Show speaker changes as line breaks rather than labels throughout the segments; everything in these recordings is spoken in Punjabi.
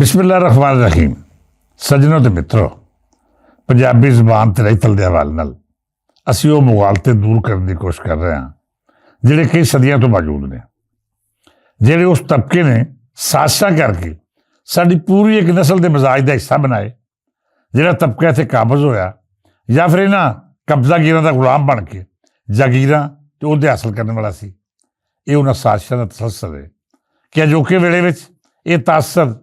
ਬਿਸਮਿਲ੍ਲਾ ਰਹਿਮਾਨ ਰਹੀਮ। ਸੱਜਣੋ ਤੇ ਮਿੱਤਰੋ, ਪੰਜਾਬੀ ਜ਼ੁਬਾਨ ਤੇ ਰਹਿਤਲ ਦੇ ਹਵਾਲੇ ਨਾਲ ਅਸੀਂ ਉਹ ਮੁਗਾਲਤੇ ਦੂਰ ਕਰਨ ਦੀ ਕੋਸ਼ਿਸ਼ ਕਰ ਰਹੇ ਹਾਂ ਜਿਹੜੇ ਕਈ ਸਦੀਆਂ ਤੋਂ ਮੌਜੂਦ ਨੇ, ਜਿਹੜੇ ਉਸ ਤਬਕੇ ਨੇ ਸਾਜ਼ਿਸ਼ਾਂ ਕਰਕੇ ਸਾਡੀ ਪੂਰੀ ਇੱਕ ਨਸਲ ਦੇ ਮਜ਼ਾਜ ਦਾ ਹਿੱਸਾ ਬਣਾਏ, ਜਿਹੜਾ ਤਬਕਾ ਇੱਥੇ ਕਾਬਜ਼ ਹੋਇਆ ਜਾਂ ਫਿਰ ਇਹਨਾਂ ਕਬਜ਼ਾਗੀਰਾਂ ਦਾ ਗੁਲਾਮ ਬਣ ਕੇ ਜਾਗੀਰਾਂ ਤੇ ਉਹਦੇ ਹਾਸਲ ਕਰਨ ਵਾਲਾ ਸੀ। ਇਹ ਉਹਨਾਂ ਸਾਜ਼ਿਸ਼ਾਂ ਦਾ ਤਸੱਸੁਰ ਹੈ ਕਿ ਅਜੋਕੇ ਵੇਲੇ ਵਿੱਚ ਇਹ ਤਾਸਰ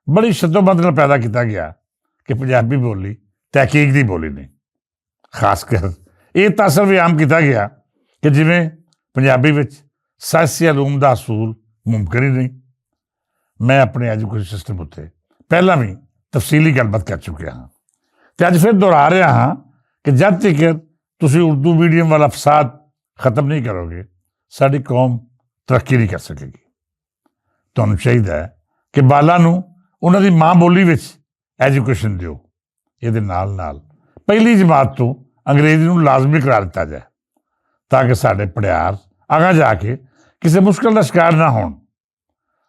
ਬੜੀ ਸ਼ੱਦੋਬੰਦ ਨਾਲ ਪੈਦਾ ਕੀਤਾ ਗਿਆ ਕਿ ਪੰਜਾਬੀ ਬੋਲੀ ਤਹਿਕੀਕ ਦੀ ਬੋਲੀ ਨਹੀਂ। ਖਾਸ ਕਰ ਇਹ ਤਾਸਰ ਵੀ ਆਮ ਕੀਤਾ ਗਿਆ ਕਿ ਜਿਵੇਂ ਪੰਜਾਬੀ ਵਿੱਚ ਸਾਇੰਸੀ ਅਲੂਮ ਦਾ ਅਸੂਲ ਮੁਮਕਿਨ ਹੀ ਨਹੀਂ। ਮੈਂ ਆਪਣੇ ਐਜੂਕੇਸ਼ਨ ਸਿਸਟਮ ਉੱਤੇ ਪਹਿਲਾਂ ਵੀ ਤਫਸੀਲੀ ਗੱਲਬਾਤ ਕਰ ਚੁੱਕਿਆ ਹਾਂ ਅਤੇ ਅੱਜ ਫਿਰ ਦੁਹਰਾ ਰਿਹਾ ਹਾਂ ਕਿ ਜਦ ਤੱਕ ਤੁਸੀਂ ਉਰਦੂ ਮੀਡੀਅਮ ਵਾਲਾ ਫਸਾਦ ਖਤਮ ਨਹੀਂ ਕਰੋਗੇ, ਸਾਡੀ ਕੌਮ ਤਰੱਕੀ ਨਹੀਂ ਕਰ ਸਕੇਗੀ। ਤੁਹਾਨੂੰ ਚਾਹੀਦਾ ਹੈ ਕਿ ਬਾਲਾਂ ਨੂੰ ਉਹਨਾਂ ਦੀ ਮਾਂ ਬੋਲੀ ਵਿੱਚ ਐਜੂਕੇਸ਼ਨ ਦਿਓ। ਇਹਦੇ ਨਾਲ ਨਾਲ ਪਹਿਲੀ ਜਮਾਤ ਤੋਂ ਅੰਗਰੇਜ਼ੀ ਨੂੰ ਲਾਜ਼ਮੀ ਕਰਾ ਦਿੱਤਾ ਜਾਏ ਤਾਂ ਕਿ ਸਾਡੇ ਪੜਿਆਰ ਅਗਾਂਹ ਜਾ ਕੇ ਕਿਸੇ ਮੁਸ਼ਕਿਲ ਦਾ ਸ਼ਿਕਾਰ ਨਾ ਹੋਣ।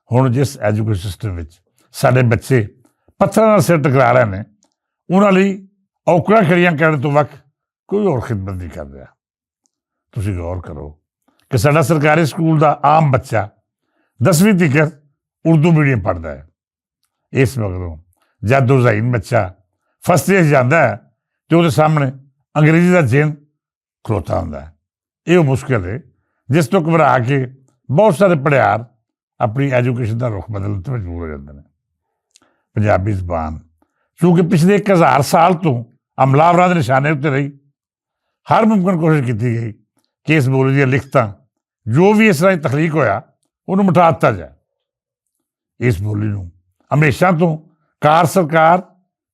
ਹੁਣ ਜਿਸ ਐਜੂਕੇਸ਼ਨ ਸਿਸਟਮ ਵਿੱਚ ਸਾਡੇ ਬੱਚੇ ਪੱਥਰਾਂ ਨਾਲ ਸਿਰ ਟਕਰਾ ਰਹੇ ਨੇ, ਉਹਨਾਂ ਲਈ ਔਕੜਾਂ ਖੜੀਆਂ ਕਰਨ ਤੋਂ ਵੱਖ ਕੋਈ ਹੋਰ ਖਿਦਮਤ ਨਹੀਂ ਕਰ ਰਿਹਾ। ਤੁਸੀਂ ਗੌਰ ਕਰੋ ਕਿ ਸਾਡਾ ਸਰਕਾਰੀ ਸਕੂਲ ਦਾ ਆਮ ਬੱਚਾ 10ਵੀਂ ਤੱਕ ਉਰਦੂ ਮੀਡੀਅਮ ਪੜ੍ਹਦਾ ਹੈ। ਇਸ ਮਗਰੋਂ ਜਦ ਜ਼ਾਹੀਨ ਬੱਚਾ ਫਸਟ ਈਅਰ ਜਾਂਦਾ ਹੈ ਅਤੇ ਉਹਦੇ ਸਾਹਮਣੇ ਅੰਗਰੇਜ਼ੀ ਦਾ ਜ਼ਿਹਨ ਖਲੋਤਾ ਹੁੰਦਾ ਹੈ। ਇਹ ਉਹ ਮੁਸ਼ਕਿਲ ਹੈ ਜਿਸ ਤੋਂ ਘਬਰਾ ਕੇ ਬਹੁਤ ਸਾਰੇ ਪੜਿਆਰ ਆਪਣੀ ਐਜੂਕੇਸ਼ਨ ਦਾ ਰੁਖ ਬਦਲਣ ਤੋਂ ਮਜਬੂਰ ਹੋ ਜਾਂਦੇ ਨੇ। ਪੰਜਾਬੀ ਜ਼ੁਬਾਨ ਕਿਉਂਕਿ ਪਿਛਲੇ 1000 ਸਾਲ ਤੋਂ ਹਮਲਾਵਰਾਂ ਦੇ ਨਿਸ਼ਾਨੇ ਉੱਤੇ ਰਹੀ, ਹਰ ਮੁਮਕਿਨ ਕੋਸ਼ਿਸ਼ ਕੀਤੀ ਗਈ ਕਿ ਇਸ ਬੋਲੀ ਦੀਆਂ ਲਿਖਤਾਂ ਜੋ ਵੀ ਇਸ ਰਾਹੀਂ ਤਖਲੀਕ ਹੋਇਆ ਉਹਨੂੰ ਮਿਟਾ ਦਿੱਤਾ ਜਾਏ। ਇਸ ਬੋਲੀ ਨੂੰ ਹਮੇਸ਼ਾ ਤੋਂ ਕਾਰ ਸਰਕਾਰ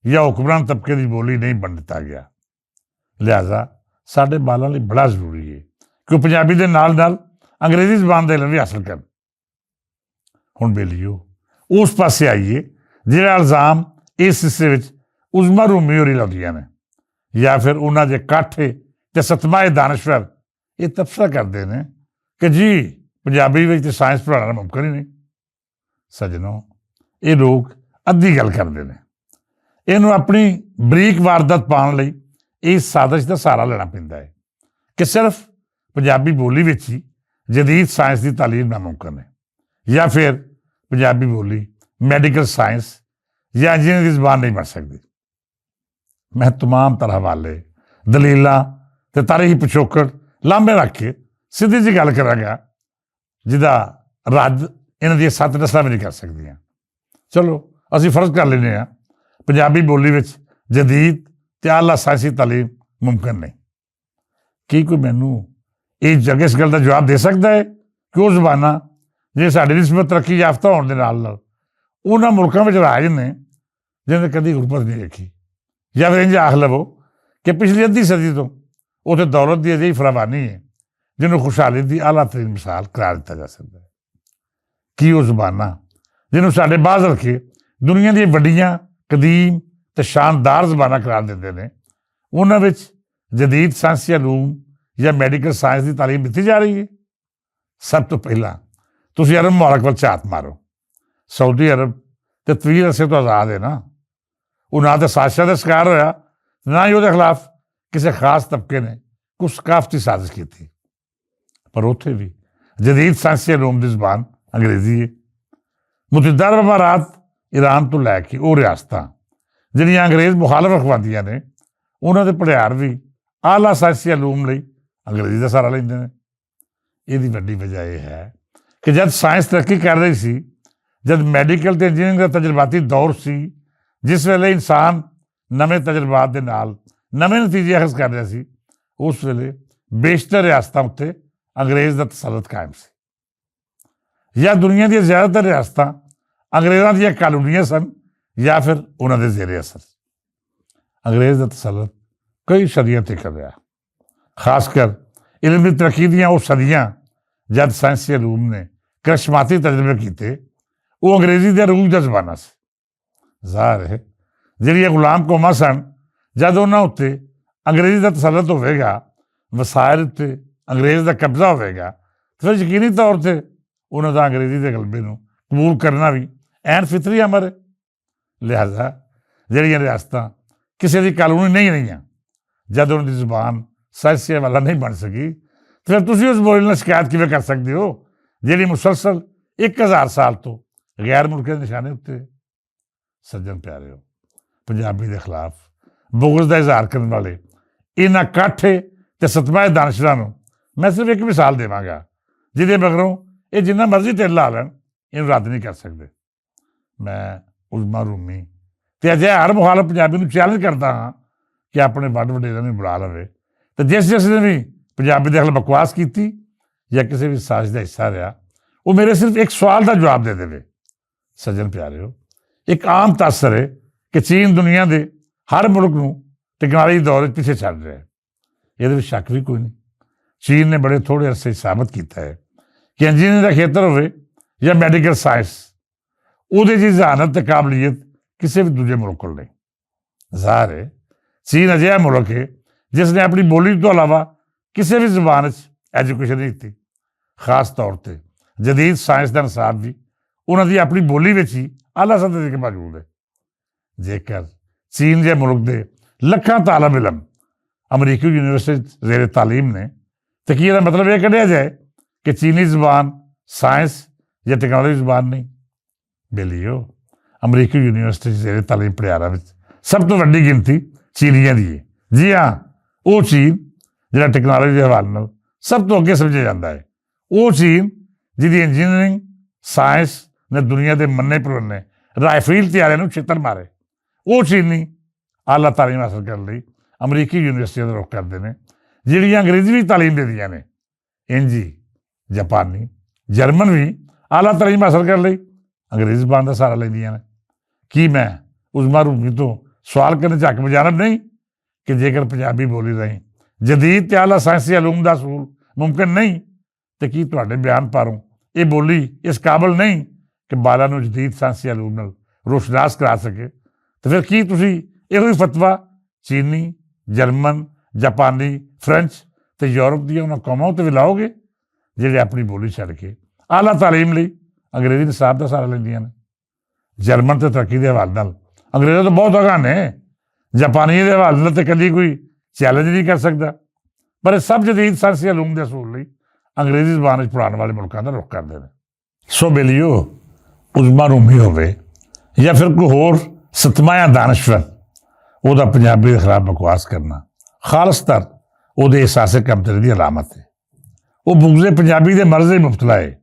ਜਾਂ ਹੁਕਮਰਾਨ ਤਬਕੇ ਦੀ ਬੋਲੀ ਨਹੀਂ ਬਣ ਦਿੱਤਾ ਗਿਆ। ਲਿਹਾਜ਼ਾ ਸਾਡੇ ਬਾਲਾਂ ਲਈ ਬੜਾ ਜ਼ਰੂਰੀ ਹੈ ਕਿ ਉਹ ਪੰਜਾਬੀ ਦੇ ਨਾਲ ਨਾਲ ਅੰਗਰੇਜ਼ੀ ਜ਼ੁਬਾਨ ਦਾ ਇਲਮ ਵੀ ਹਾਸਲ ਕਰਨ। ਹੁਣ ਬੇਲੀਓ ਉਸ ਪਾਸੇ ਆਈਏ ਜਿਹੜਾ ਇਲਜ਼ਾਮ ਇਸ ਹਿੱਸੇ ਵਿੱਚ ਉਜ਼ਮਾ ਰੂਮੀ ਹੋਰੀ ਲਾਉਂਦੀਆਂ ਨੇ, ਜਾਂ ਫਿਰ ਉਹਨਾਂ ਦੇ ਕਾਠੇ ਅਤੇ ਸਤਮਾਏ ਦਾਨਸ਼ਵਰ ਇਹ ਤਬਸਰਾ ਕਰਦੇ ਨੇ ਕਿ ਜੀ ਪੰਜਾਬੀ ਵਿੱਚ ਤਾਂ ਸਾਇੰਸ ਪੜ੍ਹਾਉਣਾ ਮੁਮਕਿਨ ਹੀ ਨਹੀਂ। ਸੱਜਣੋ, ਇਹ ਲੋਕ ਅੱਧੀ ਗੱਲ ਕਰਦੇ ਨੇ। ਇਹਨੂੰ ਆਪਣੀ ਬਰੀਕ ਵਾਰਦਾਤ ਪਾਉਣ ਲਈ ਇਸ ਸਾਜ਼ਿਸ਼ ਦਾ ਸਹਾਰਾ ਲੈਣਾ ਪੈਂਦਾ ਹੈ ਕਿ ਸਿਰਫ ਪੰਜਾਬੀ ਬੋਲੀ ਵਿੱਚ ਹੀ ਜਦੀਦ ਸਾਇੰਸ ਦੀ ਤਾਲੀਮ ਨਾਮੁਮਕਿਨ ਹੈ, ਜਾਂ ਫਿਰ ਪੰਜਾਬੀ ਬੋਲੀ ਮੈਡੀਕਲ ਸਾਇੰਸ ਜਾਂ ਇੰਜੀਨੀਅਰਿੰਗ ਦੀ ਜ਼ੁਬਾਨ ਨਹੀਂ ਬਣ ਸਕਦੀ। ਮੈਂ ਤਮਾਮ ਤਰ੍ਹਾਂ ਹਵਾਲੇ, ਦਲੀਲਾਂ ਅਤੇ ਤਾਰੀਖੀ ਪਿਛੋਕੜ ਲਾਂਭੇ ਰੱਖ ਕੇ ਸਿੱਧੀ ਜਿਹੀ ਗੱਲ ਕਰਾਂਗਾ ਜਿਹਦਾ ਰੱਦ ਇਹਨਾਂ ਦੀਆਂ 7 ਨਸਲਾਂ ਵੀ ਨਹੀਂ ਕਰ ਸਕਦੀਆਂ। ਚਲੋ ਅਸੀਂ ਫਰਜ਼ ਕਰ ਲੈਂਦੇ ਹਾਂ ਪੰਜਾਬੀ ਬੋਲੀ ਵਿੱਚ ਜਦੀਦ ਅਤੇ ਆਲਾ ਸਾਇੰਸੀ ਤਾਲੀਮ ਮੁਮਕਿਨ ਨਹੀਂ। ਕੀ ਕੋਈ ਮੈਨੂੰ ਇਸ ਗੱਲ ਦਾ ਜਵਾਬ ਦੇ ਸਕਦਾ ਹੈ ਕਿ ਉਹ ਜ਼ੁਬਾਨਾਂ ਜੇ ਸਾਡੀ ਨਿਸਬਤ ਤਰੱਕੀ ਯਾਫਤਾ ਹੋਣ ਦੇ ਨਾਲ ਨਾਲ ਉਹਨਾਂ ਮੁਲਕਾਂ ਵਿੱਚ ਰਾਜ ਨੇ ਜਿਹਨਾਂ ਨੇ ਕਦੀ ਗੁਰਬਤ ਨਹੀਂ ਵੇਖੀ, ਜਾਂ ਫਿਰ ਇੰਝ ਆਖ ਲਵੋ ਕਿ ਪਿਛਲੀ ਅੱਧੀ ਸਦੀ ਤੋਂ ਉੱਥੇ ਦੌਲਤ ਦੀ ਅਜਿਹੀ ਫਰਾਵਾਨੀ ਹੈ ਜਿਹਨੂੰ ਖੁਸ਼ਹਾਲੀ ਦੀ ਆਲਾ ਤਰੀਨ ਮਿਸਾਲ ਕਰਾਰ ਦਿੱਤਾ ਜਾ ਸਕਦਾ ਹੈ। ਕੀ ਉਹ ਜ਼ੁਬਾਨਾਂ ਜਿਹਨੂੰ ਸਾਡੇ ਬਾਜ਼ ਰੱਖੇ ਦੁਨੀਆ ਦੀਆਂ ਵੱਡੀਆਂ ਕਦੀਮ ਅਤੇ ਸ਼ਾਨਦਾਰ ਜ਼ੁਬਾਨਾਂ ਕਰਾਰ ਦਿੰਦੇ ਨੇ, ਉਹਨਾਂ ਵਿੱਚ ਜਦੀਦ ਸਾਇੰਸੀ ਅਲੂਮ ਜਾਂ ਮੈਡੀਕਲ ਸਾਇੰਸ ਦੀ ਤਾਲੀਮ ਦਿੱਤੀ ਜਾ ਰਹੀ ਹੈ? ਸਭ ਤੋਂ ਪਹਿਲਾਂ ਤੁਸੀਂ ਅਰਬ ਮੁਬਾਰਕ ਵੱਲ ਝਾਤ ਮਾਰੋ। ਸਾਊਦੀ ਅਰਬ ਅਤੇ ਤਵੀਲ ਅਰਸੇ ਤੋਂ ਆਜ਼ਾਦ ਹੈ ਨਾ, ਉਹ ਨਾ ਤਾਂ ਸਾਜ਼ਿਸ਼ਾਂ ਦਾ ਸ਼ਿਕਾਰ ਹੋਇਆ, ਨਾ ਹੀ ਉਹਦੇ ਖਿਲਾਫ ਕਿਸੇ ਖਾਸ ਤਬਕੇ ਨੇ ਕੁਛ ਸਕਾਫਤੀ ਸਾਜ਼ਿਸ਼ ਕੀਤੀ। ਪਰ ਉੱਥੇ ਵੀ ਜਦੀਦ ਸਾਇੰਸੀ ਅਲੂਮ ਦੀ ਜ਼ੁਬਾਨ ਅੰਗਰੇਜ਼ੀ ਹੈ। ਮੁਤਹਿਦਾ ਅਰਬ ਅਮਾਰਾਤ, ਈਰਾਨ ਤੋਂ ਲੈ ਕੇ ਉਹ ਰਿਆਸਤਾਂ ਜਿਹੜੀਆਂ ਅੰਗਰੇਜ਼ ਮੁਖਾਲਫ ਰਖਵਾਉਂਦੀਆਂ ਨੇ, ਉਹਨਾਂ ਦੇ ਪੜਿਆਰ ਵੀ ਆਲਾ ਸਾਇੰਸੀ ਅਲੂਮ ਲਈ ਅੰਗਰੇਜ਼ੀ ਦਾ ਸਹਾਰਾ ਲੈਂਦੇ ਨੇ। ਇਹਦੀ ਵੱਡੀ ਵਜ੍ਹਾ ਇਹ ਹੈ ਕਿ ਜਦ ਸਾਇੰਸ ਤਰੱਕੀ ਕਰ ਰਹੀ ਸੀ, ਜਦ ਮੈਡੀਕਲ ਅਤੇ ਇੰਜੀਨੀਅਰਿੰਗ ਦਾ ਤਜਰਬਾਤੀ ਦੌਰ ਸੀ, ਜਿਸ ਵੇਲੇ ਇਨਸਾਨ ਨਵੇਂ ਤਜਰਬਾਤ ਦੇ ਨਾਲ ਨਵੇਂ ਨਤੀਜੇ ਅਖਜ਼ ਕਰ ਰਿਹਾ ਸੀ, ਉਸ ਵੇਲੇ ਬੇਸ਼ਤਰ ਰਿਆਸਤਾਂ ਉੱਤੇ ਅੰਗਰੇਜ਼ ਦਾ ਤਸੱਲਤ ਕਾਇਮ ਸੀ। ਜਾਂ ਦੁਨੀਆ ਦੀਆਂ ਜ਼ਿਆਦਾਤਰ ਰਿਆਸਤਾਂ ਅੰਗਰੇਜ਼ਾਂ ਦੀਆਂ ਕਾਲੋਨੀਆਂ ਸਨ, ਜਾਂ ਫਿਰ ਉਹਨਾਂ ਦੇ ਜ਼ੇਰੇ ਅਸਰ। ਅੰਗਰੇਜ਼ ਦਾ ਤਸੱਲਤ ਕਈ ਸਦੀਆਂ ਤੱਕ ਰਿਹਾ। ਖਾਸ ਕਰ ਇਲਮੀ ਤਰੱਕੀ ਦੀਆਂ ਉਹ ਸਦੀਆਂ ਜਦ ਸਾਇੰਸੀ ਅਲੂਮ ਨੇ ਕਰਿਸ਼ਮਾਤੀ ਤਜਰਬੇ ਕੀਤੇ, ਉਹ ਅੰਗਰੇਜ਼ੀ ਦੇ ਅਰੂਜ ਦਾ ਜ਼ਮਾਨਾ ਸੀ। ਜ਼ਾਹਰ ਹੈ ਜਿਹੜੀਆਂ ਗੁਲਾਮ ਕੌਮਾਂ ਸਨ, ਜਦ ਉਹਨਾਂ ਉੱਤੇ ਅੰਗਰੇਜ਼ੀ ਦਾ ਤਸੱਲਤ ਹੋਵੇਗਾ, ਵਸਾਇਲ ਉੱਤੇ ਅੰਗਰੇਜ਼ ਦਾ ਕਬਜ਼ਾ ਹੋਵੇਗਾ, ਫਿਰ ਯਕੀਨੀ ਤੌਰ 'ਤੇ ਉਹਨਾਂ ਦਾ ਅੰਗਰੇਜ਼ੀ ਦੇ ਗਲਬੇ ਨੂੰ ਕਬੂਲ ਕਰਨਾ ਵੀ ਐਨ ਫਿਤਰੀ ਅਮਰ ਹੈ। ਲਿਹਾਜ਼ਾ ਜਿਹੜੀਆਂ ਰਿਆਸਤਾਂ ਕਿਸੇ ਦੀ ਕਾਨੂੰਨੀ ਨਹੀਂ ਰਹੀਆਂ, ਜਦ ਉਹਨਾਂ ਦੀ ਜ਼ੁਬਾਨ ਸਾਇੰਸੀ ਵਾਲਾ ਨਹੀਂ ਬਣ ਸਕੀ, ਤਾਂ ਫਿਰ ਤੁਸੀਂ ਉਸ ਬੋਲੀ ਨਾਲ ਸ਼ਿਕਾਇਤ ਕਿਵੇਂ ਕਰ ਸਕਦੇ ਹੋ ਜਿਹੜੀ ਮੁਸਲਸਲ 1000 ਸਾਲ ਤੋਂ ਗੈਰ ਮੁਲਕੀ ਦੇ ਨਿਸ਼ਾਨੇ ਉੱਤੇ। ਸੱਜਣ ਪਿਆਰਿਓ, ਪੰਜਾਬੀ ਦੇ ਖਿਲਾਫ ਬੁਗਜ਼ ਦਾ ਇਜ਼ਹਾਰ ਕਰਨ ਵਾਲੇ ਇਹਨਾਂ ਕਾਠੇ ਤੇ ਸਤਮਾਏ ਦਾਨਸ਼ਵਰਾਂ ਨੂੰ ਮੈਂ ਸਿਰਫ ਇੱਕ ਮਿਸਾਲ ਦੇਵਾਂਗਾ, ਜਿਹਦੇ ਮਗਰੋਂ ਇਹ ਜਿੰਨਾ ਮਰਜ਼ੀ ਢਿੱਲ ਲਾ ਲੈਣ, ਇਹਨੂੰ ਰੱਦ ਨਹੀਂ ਕਰ ਸਕਦੇ। ਮੈਂ ਉਜ਼ਮਾ ਰੂਮੀ ਤੇ ਅਜਿਹਾ ਹਰ ਮੁਖਾਲਫ ਪੰਜਾਬੀ ਨੂੰ ਚੈਲੰਜ ਕਰਦਾ ਹਾਂ ਕਿ ਆਪਣੇ ਵੱਡ ਵਡੇਰਿਆਂ ਨੂੰ ਬੁਲਾ ਲਵੇ, ਤੇ ਜਿਸ ਨੇ ਵੀ ਪੰਜਾਬੀ ਦੇ ਖਿਲਾਫ ਬਕਵਾਸ ਕੀਤੀ ਜਾਂ ਕਿਸੇ ਵੀ ਸਾਜ਼ਿਸ਼ ਦਾ ਹਿੱਸਾ ਰਿਹਾ, ਉਹ ਮੇਰੇ ਸਿਰਫ ਇੱਕ ਸਵਾਲ ਦਾ ਜਵਾਬ ਦੇ ਦੇਵੇ। ਸੱਜਣ ਪਿਆਰਿਓ, ਇੱਕ ਆਮ ਤਾਸਰ ਹੈ ਕਿ ਚੀਨ ਦੁਨੀਆ ਦੇ ਹਰ ਮੁਲਕ ਨੂੰ ਟੈਕਨੋਲੋਜੀ ਦੇ ਦੌਰ ਵਿੱਚ ਪਿੱਛੇ ਛੱਡ ਰਿਹਾ ਹੈ। ਇਹਦੇ ਵਿੱਚ ਸ਼ੱਕ ਵੀ ਕੋਈ ਨਹੀਂ। ਚੀਨ ਨੇ ਬੜੇ ਥੋੜ੍ਹੇ ਅਰਸੇ ਸਾਬਤ ਕੀਤਾ ਹੈ ਕਿ ਇੰਜੀਨੀਅਰਿੰਗ ਦਾ ਖੇਤਰ ਹੋਵੇ ਜਾਂ ਮੈਡੀਕਲ ਸਾਇੰਸ, ਉਹਦੇ ਦੀ ਜ਼ਹਾਨਤ ਤੇ ਕਾਬਲੀਅਤ ਕਿਸੇ ਵੀ ਦੂਜੇ ਮੁਲਕ ਕੋਲ ਨਹੀਂ। ਜ਼ਾਹਰ ਹੈ ਚੀਨ ਅਜਿਹਾ ਮੁਲਕ ਹੈ ਜਿਸ ਨੇ ਆਪਣੀ ਬੋਲੀ ਤੋਂ ਇਲਾਵਾ ਕਿਸੇ ਵੀ ਜ਼ੁਬਾਨ 'ਚ ਐਜੂਕੇਸ਼ਨ ਨਹੀਂ ਦਿੱਤੀ। ਖਾਸ ਤੌਰ 'ਤੇ ਜਦੀਦ ਸਾਇੰਸ ਦਾ ਨਿਸਾਬ ਵੀ ਉਹਨਾਂ ਦੀ ਆਪਣੀ ਬੋਲੀ ਵਿੱਚ ਹੀ ਆਲਾ ਸਤਰ ਤੱਕ ਮੌਜੂਦ ਹੈ। ਜੇਕਰ ਚੀਨ ਦੇ ਮੁਲਕ ਦੇ ਲੱਖਾਂ ਤਾਲਬ ਇਲਮ ਅਮਰੀਕੀ ਯੂਨੀਵਰਸਿਟੀ 'ਚ ਜ਼ੇਰੇ ਤਾਲੀਮ ਨੇ, ਤਾਂ ਕੀ ਇਹਦਾ ਮਤਲਬ ਇਹ ਕੱਢਿਆ ਜਾਏ ਕਿ ਚੀਨੀ ਜ਼ੁਬਾਨ ਸਾਇੰਸ ਜਾਂ ਟੈਕਨੋਲੋਜੀ ਜ਼ੁਬਾਨ ਨਹੀਂ? ਬੇਲੀਓ, ਅਮਰੀਕੀ ਯੂਨੀਵਰਸਿਟੀ 'ਚ ਜ਼ੇਰੇ ਤਾਲੀਮ ਪੜ੍ਹਿਆਰਾਂ ਵਿੱਚ ਸਭ ਤੋਂ ਵੱਡੀ ਗਿਣਤੀ ਚੀਨੀਆਂ ਦੀ ਹੈ। ਜੀ ਹਾਂ, ਉਹ ਚੀਨ ਜਿਹੜਾ ਟੈਕਨੋਲੋਜੀ ਦੇ ਹਵਾਲੇ ਨਾਲ ਸਭ ਤੋਂ ਅੱਗੇ ਸਮਝਿਆ ਜਾਂਦਾ ਹੈ। ਉਹ ਚੀਨ ਜਿਹਦੀ ਇੰਜੀਨੀਅਰਿੰਗ ਸਾਇੰਸ ਨੇ ਦੁਨੀਆ ਦੇ ਮੰਨੇ ਪ੍ਰਮੰਨੇ ਰਾਈਫਲ ਤਿਆਰਿਆਂ ਨੂੰ ਛਿੱਤਰ ਮਾਰੇ। ਉਹ ਚੀਨੀ ਆਲਾ ਤਾਲੀਮ ਹਾਸਲ ਕਰਨ ਲਈ ਅਮਰੀਕੀ ਯੂਨੀਵਰਸਿਟੀਆਂ ਦਾ ਰੁੱਖ ਕਰਦੇ ਨੇ, ਜਿਹੜੀਆਂ ਅੰਗਰੇਜ਼ੀ ਵੀ ਤਾਲੀਮ ਦਿੰਦੀਆਂ ਨੇ। ਇੰਜੀ ਜਾਪਾਨੀ, ਜਰਮਨ ਵੀ ਆਲਾ ਤਾਲੀਮ ਹਾਸਲ ਕਰਨ ਲਈ ਅੰਗਰੇਜ਼ੀ ਜ਼ਬਾਨ ਦਾ ਸਹਾਰਾ ਲੈਂਦੀਆਂ ਨੇ। ਕੀ ਮੈਂ ਉਜ਼ਮਾ ਰੂਮੀ ਤੋਂ ਸਵਾਲ ਕਰਨ 'ਚ ਹੱਕ ਬਜਾਨਬ ਨਹੀਂ ਕਿ ਜੇਕਰ ਪੰਜਾਬੀ ਬੋਲੀ ਰਾਹੀਂ ਜਦੀਦ ਤੇ ਆਲਾ ਸਾਇੰਸੀ ਅਲੂਮ ਦਾ ਅਸੂਲ ਮੁਮਕਿਨ ਨਹੀਂ, ਤੇ ਕੀ ਤੁਹਾਡੇ ਬਿਆਨ ਪਾਰੋਂ ਇਹ ਬੋਲੀ ਇਸ ਕਾਬਲ ਨਹੀਂ ਕਿ ਬਾਲਾਂ ਨੂੰ ਜਦੀਦ ਸਾਇੰਸੀ ਅਲੂਮ ਨਾਲ ਰੋਸ਼ਨਾਸ ਕਰਾ ਸਕੇ? ਤੇ ਫਿਰ ਕੀ ਤੁਸੀਂ ਇਹੋ ਹੀ ਫਤਵਾ ਚੀਨੀ, ਜਰਮਨ, ਜਾਪਾਨੀ, ਫਰੈਂਚ ਤੇ ਯੂਰਪ ਦੀਆਂ ਉਹਨਾਂ ਕੌਮਾਂ ਉੱਤੇ ਵੀ ਲਾਓਗੇ ਜਿਹੜੇ ਆਪਣੀ ਬੋਲੀ ਛੱਡ ਕੇ ਆਲਾ ਤਾਲੀਮ ਲਈ ਅੰਗਰੇਜ਼ੀ ਨਿਸਾਬ ਦਾ ਸਹਾਰਾ ਲੈਂਦੀਆਂ ਨੇ? ਜਰਮਨ ਤੇ ਤਰੱਕੀ ਦੇ ਹਵਾਲੇ ਨਾਲ ਅੰਗਰੇਜ਼ਾਂ ਤੋਂ ਬਹੁਤ ਅਗਾਂਹ ਨੇ। ਜਾਪਾਨੀ ਦੇ ਹਵਾਲੇ ਨਾਲ ਤੇ ਕਦੀ ਕੋਈ ਚੈਲੰਜ ਨਹੀਂ ਕਰ ਸਕਦਾ। ਪਰ ਇਹ ਸਭ ਜਦੀਦ ਸਾਇੰਸੀ ਅਲੂਮ ਦੇ ਅਸੂਲ ਲਈ ਅੰਗਰੇਜ਼ੀ ਜ਼ਬਾਨ ਵਿੱਚ ਪੜ੍ਹਾਉਣ ਵਾਲੇ ਮੁਲਕਾਂ ਦਾ ਰੁੱਖ ਕਰਦੇ ਨੇ। ਸੋ ਬੇਲੀਓ, ਉਜ਼ਮਾ ਰੂਮੀ ਹੋਵੇ ਜਾਂ ਫਿਰ ਕੋਈ ਹੋਰ ਸਤਮਾਇਆ ਦਾਨਸ਼ਵਰ, ਉਹਦਾ ਪੰਜਾਬੀ ਦੇ ਖਿਲਾਫ ਬਕਵਾਸ ਕਰਨਾ ਖਾਲਸਤਰ ਉਹਦੇ ਅਹਿਸਾਸੇ ਕਮਤਰੀ ਦੀ ਅਲਾਮਤ ਹੈ। ਉਹ ਬੁਗਜ਼ੇ ਪੰਜਾਬੀ ਦੇ ਮਰਜ਼ੇ ਮੁਬਤਲਾ ਹੈ।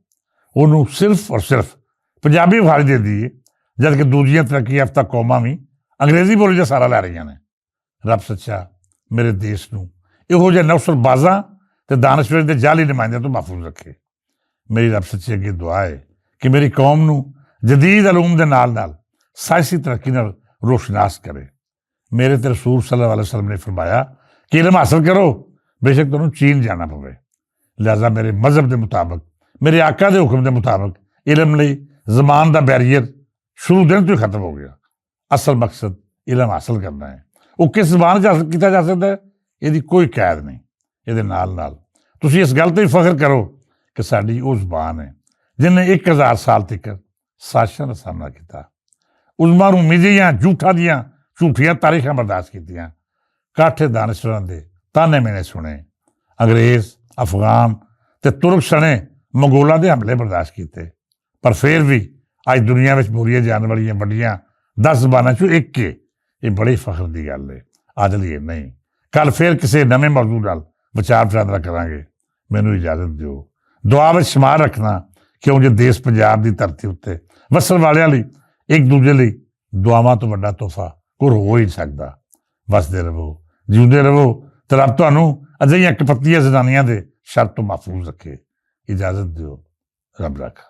ਉਹਨੂੰ ਸਿਰਫ ਔਰ ਸਿਰਫ ਪੰਜਾਬੀ ਵਿਖਾਈ ਦਿੰਦੀ ਹੈ, ਜਦ ਕਿ ਦੂਜੀਆਂ ਤਰੱਕੀ ਯਾਫਤਾ ਕੌਮਾਂ ਵੀ ਅੰਗਰੇਜ਼ੀ ਬੋਲੀ ਦਾ ਸਹਾਰਾ ਲੈ ਰਹੀਆਂ ਨੇ। ਰੱਬ ਸੱਚਾ ਮੇਰੇ ਦੇਸ਼ ਨੂੰ ਇਹੋ ਜਿਹੇ ਨਫ਼ਸਲਬਾਜ਼ਾਂ ਤੇ ਦਾਨਸ਼ਵਰਾਂ ਦੇ ਜਾਲੀ ਨੁਮਾਇੰਦਿਆਂ ਤੋਂ ਮਹਿਫੂਜ਼ ਰੱਖੇ। ਮੇਰੀ ਰੱਬ ਸੱਚੇ ਅੱਗੇ ਦੁਆ ਹੈ ਕਿ ਮੇਰੀ ਕੌਮ ਨੂੰ ਜਦੀਦ ਅਲੂਮ ਦੇ ਨਾਲ ਨਾਲ ਸਾਇੰਸੀ ਤਰੱਕੀ ਨਾਲ ਰੋਸ਼ਨਾਸ ਕਰੇ। ਮੇਰੇ ਤੇ ਰਸੂਲ ਸੱਲੱਲਾਹੁ ਅਲੈਹਿ ਵਸੱਲਮ ਨੇ ਫਰਮਾਇਆ ਕਿ ਇਲਮ ਹਾਸਲ ਕਰੋ, ਬੇਸ਼ੱਕ ਤੁਹਾਨੂੰ ਚੀਨ ਜਾਣਾ ਪਵੇ। ਲਿਹਾਜ਼ਾ ਮੇਰੇ ਮਜ਼ਹਬ ਦੇ ਮੁਤਾਬਕ, ਮੇਰੇ ਆਕਾ ਦੇ ਹੁਕਮ ਦੇ ਮੁਤਾਬਕ ਇਲਮ ਲਈ ਜ਼ਮਾਨ ਦਾ ਬੈਰੀਅਰ ਸ਼ੁਰੂ ਦਿਨ ਤੋਂ ਹੀ ਖਤਮ ਹੋ ਗਿਆ। ਅਸਲ ਮਕਸਦ ਇਲਮ ਹਾਸਲ ਕਰਨਾ ਹੈ। ਉਹ ਕਿਸ ਜ਼ਬਾਨ 'ਚ ਹਾਸਲ ਕੀਤਾ ਜਾ ਸਕਦਾ ਹੈ, ਇਹਦੀ ਕੋਈ ਕੈਦ ਨਹੀਂ। ਇਹਦੇ ਨਾਲ ਨਾਲ ਤੁਸੀਂ ਇਸ ਗੱਲ 'ਤੇ ਵੀ ਫਖਰ ਕਰੋ ਕਿ ਸਾਡੀ ਉਹ ਜ਼ਬਾਨ ਹੈ ਜਿਹਨੇ 1000 ਸਾਲ ਤੱਕ ਸਾਜ਼ਿਸ਼ਾਂ ਦਾ ਸਾਹਮਣਾ ਕੀਤਾ। ਉਜ਼ਮਾ ਰੂਮੀ ਦੀਆਂ ਝੂਠੀਆਂ ਤਾਰੀਖਾਂ ਬਰਦਾਸ਼ਤ ਕੀਤੀਆਂ, ਕਾਠੇ ਦਾਨਸ਼ਵਰਾਂ ਦੇ ਤਾਨੇ ਮੇਨੇ ਸੁਣੇ, ਅੰਗਰੇਜ਼, ਅਫਗਾਨ ਤੇ ਤੁਰਕ ਸਣੇ ਮੰਗੋਲਾਂ ਦੇ ਹਮਲੇ ਬਰਦਾਸ਼ਤ ਕੀਤੇ। ਪਰ ਫਿਰ ਵੀ ਅੱਜ ਦੁਨੀਆ ਵਿੱਚ ਬੋਲੀਆਂ ਜਾਣ ਵਾਲੀਆਂ ਵੱਡੀਆਂ 10 ਜ਼ਬਾਨਾਂ 'ਚੋਂ ਇੱਕ ਹੈ। ਇਹ ਬੜੀ ਫਖਰ ਦੀ ਗੱਲ ਹੈ। ਅੱਜ ਲਈ ਨਹੀਂ, ਕੱਲ੍ਹ ਫਿਰ ਕਿਸੇ ਨਵੇਂ ਮੌਜੂਦ ਨਾਲ ਵਿਚਾਰ ਵਟਾਂਦਰਾ ਕਰਾਂਗੇ। ਮੈਨੂੰ ਇਜਾਜ਼ਤ ਦਿਓ। ਦੁਆ ਵਿੱਚ ਸ਼ਮਾਰ ਰੱਖਣਾ ਕਿਉਂ ਜੇ ਦੇਸ਼ ਪੰਜਾਬ ਦੀ ਧਰਤੀ ਉੱਤੇ ਵਸਣ ਵਾਲਿਆਂ ਲਈ ਇੱਕ ਦੂਜੇ ਲਈ ਦੁਆਵਾਂ ਤੋਂ ਵੱਡਾ ਤੋਹਫਾ ਕੋਈ ਹੋ ਹੀ ਨਹੀਂ ਸਕਦਾ। ਵਸਦੇ ਰਹੋ, ਜਿਉਂਦੇ ਰਹੋ ਤੇ ਰੱਬ ਤੁਹਾਨੂੰ ਅਜਿਹੀਆਂ ਕਪੱਤੀਆਂ ਜ਼ਨਾਨੀਆਂ ਦੇ ਸ਼ਰ ਤੋਂ ਮਹਿਫੂਜ਼ ਰੱਖੇ। ਇਜਾਜ਼ਤ ਦਿਓ। ਰੱਬ ਰੱਖਾ।